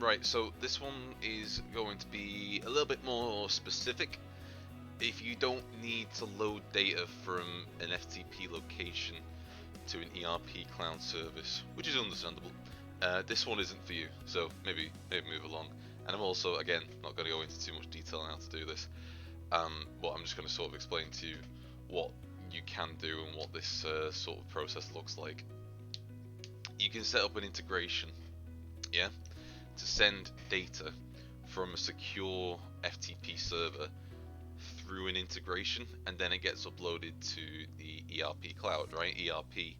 Right, so this one is going to be a little bit more specific. If you don't need to load data from an FTP location to an ERP Cloud service, which is understandable, this one isn't for you. So maybe move along. And I'm also, again, not going to go into too much detail on how to do this. But I'm just going to sort of explain to you what you can do and what this sort of process looks like. You can set up an integration, yeah, to send data from a secure FTP server through an integration, and then it gets uploaded to the ERP Cloud, right? ERP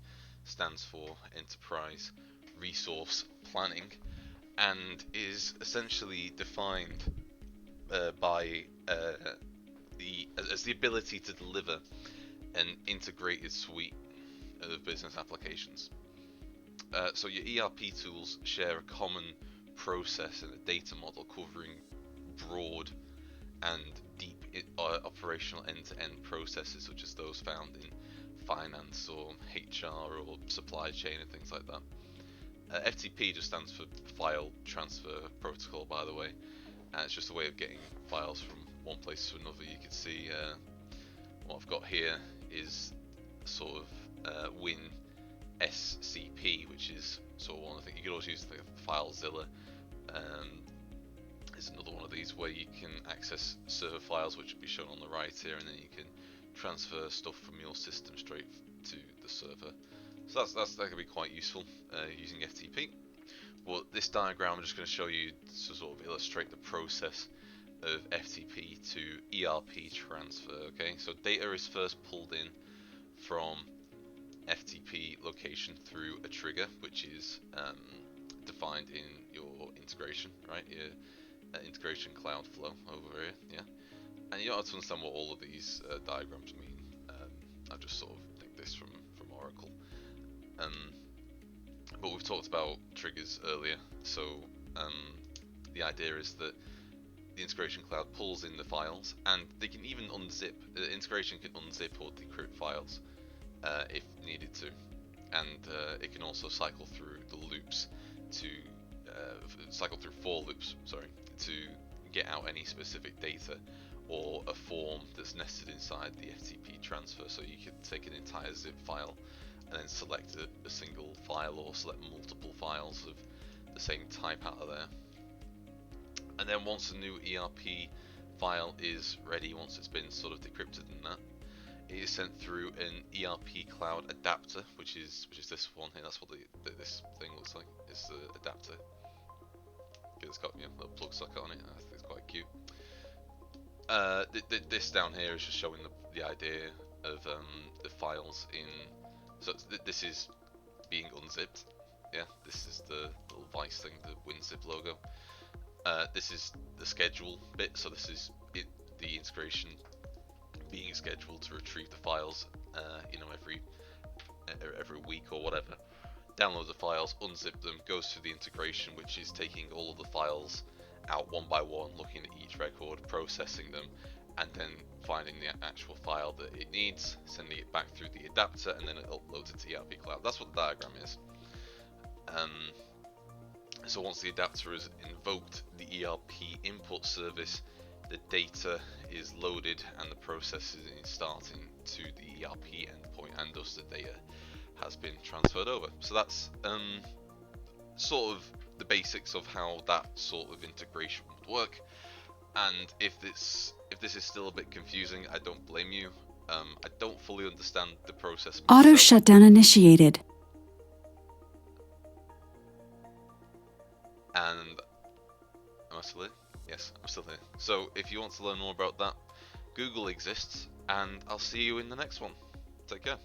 stands for Enterprise Resource Planning, and is essentially defined by the ability to deliver an integrated suite of business applications. So your ERP tools share a common process and a data model covering broad and deep operational end-to-end processes, such as those found in finance or HR or supply chain and things like that. FTP just stands for File Transfer Protocol, by the way, and it's just a way of getting files from one place to another. You can see what I've got here is sort of Win SCP, which is sort of one. I think you could also use like FileZilla. Is another one of these where you can access server files, which will be shown on the right here, and then you can transfer stuff from your system straight to the server. So that can be quite useful using FTP. But this diagram I'm just going to show you to sort of illustrate the process of FTP to ERP transfer. Okay, so data is first pulled in from FTP location through a trigger, which is defined in your integration, right? Your integration cloud flow over here, yeah. And you don't have to understand what all of these diagrams mean. I just sort of think this from Oracle. But we've talked about triggers earlier, so the idea is that the integration cloud pulls in the files, and they can even unzip. The integration can unzip or decrypt files if needed to, and it can also cycle through the loops to cycle through for loops, sorry, to get out any specific data or a form that's nested inside the FTP transfer. So you could take an entire zip file and then select a single file, or select multiple files of the same type out of there. And then once a new ERP file is ready, once it's been sort of decrypted and that, it is sent through an ERP Cloud adapter, which is this one here. That's what this thing looks like. It's the adapter. It's got, you know, a little plug socket on it. I think it's quite cute. This down here is just showing the idea of the files in. So this is being unzipped. Yeah, this is the little Vice thing, the WinZip logo. This is the schedule bit. So this is the integration being scheduled to retrieve the files, you know, every week or whatever. Download the files, unzip them, goes to the integration, which is taking all of the files out one by one, looking at each record, processing them, and then finding the actual file that it needs, sending it back through the adapter, and then it uploads it to ERP Cloud. That's what the diagram is. So once the adapter has invoked the ERP input service, the data is loaded and the process is starting to the ERP endpoint, and thus the data has been transferred over. So that's sort of the basics of how that sort of integration would work. And if this is still a bit confusing, I don't blame you. I don't fully understand the process myself. Auto shutdown initiated. And am I still here? Yes, I'm still here. So if you want to learn more about that, Google exists, and I'll see you in the next one. Take care.